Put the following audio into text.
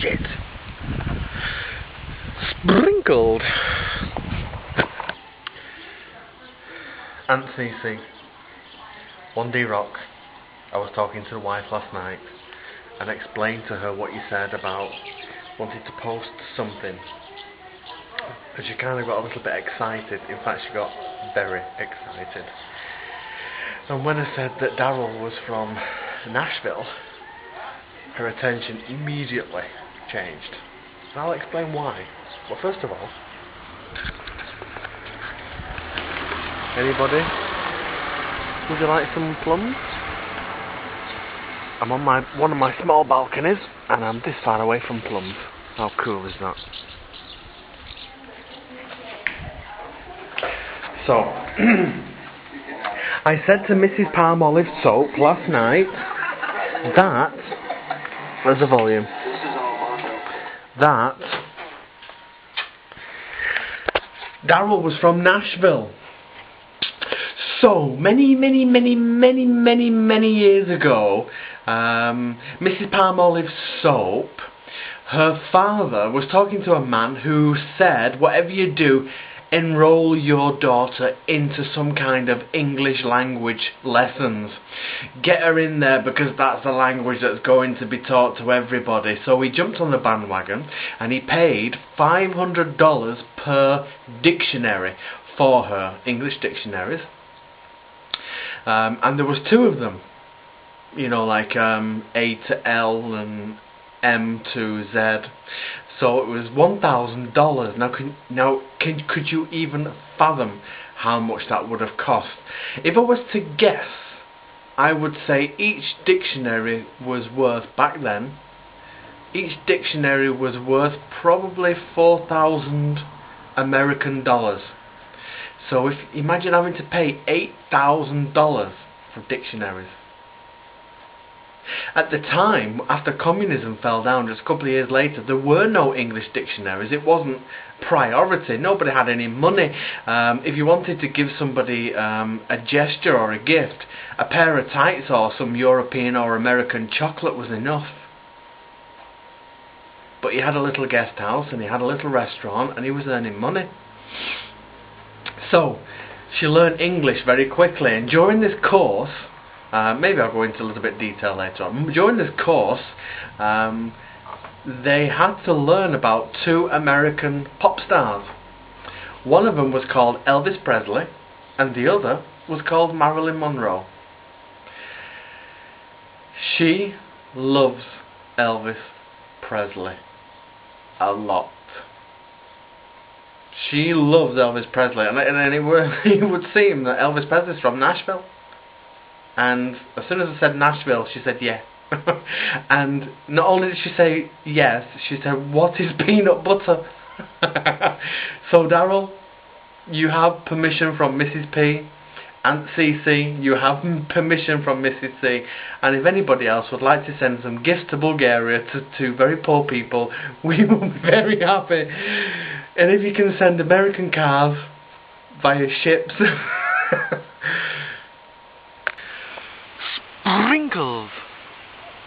shit. Sprinkled. Aunt Cece, 1D Rock. I was talking to the wife last night and explained to her what you said about wanting to post something. And she kind of got a little bit excited. In fact, she got very excited. And when I said that Daryl was from Nashville, her attention immediately changed. And I'll explain why. Well, first of all, anybody? Would you like some plums? I'm on one of my small balconies, and I'm this far away from plums. How cool is that? So, I said to Mrs Palmolivesoap last night that, where's the volume? That Daryl was from Nashville. So, many years ago, Mrs Palmolivesoap, her father was talking to a man who said, whatever you do, enroll your daughter into some kind of English language lessons. Get her in there because that's the language that's going to be taught to everybody. So he jumped on the bandwagon and he paid $500 per dictionary for her, English dictionaries. And there was two of them, you know, like A to L and M to Z. So it was $1,000. Could you even fathom how much that would have cost? If I was to guess, I would say each dictionary was worth, back then, each dictionary was worth probably 4,000 American dollars. So if imagine having to pay $8,000 for dictionaries. At the time, after communism fell down, just a couple of years later, there were no English dictionaries. It wasn't priority. Nobody had any money. If you wanted to give somebody a gesture or a gift, a pair of tights or some European or American chocolate was enough. But he had a little guest house and he had a little restaurant and he was earning money. So, she learned English very quickly, and during this course, maybe I'll go into a little bit of detail later on. During this course, they had to learn about two American pop stars. One of them was called Elvis Presley, and the other was called Marilyn Monroe. She loves Elvis Presley a lot. She loves Elvis Presley, and it would seem that Elvis Presley's from Nashville. And as soon as I said Nashville, she said yeah. And not only did she say yes, she said, what is peanut butter? So Daryl, you have permission from Mrs P. Aunt Cece, you have permission from Mrs C. And if anybody else would like to send some gifts to Bulgaria to very poor people, we will be very happy. And if you can send American cars via ships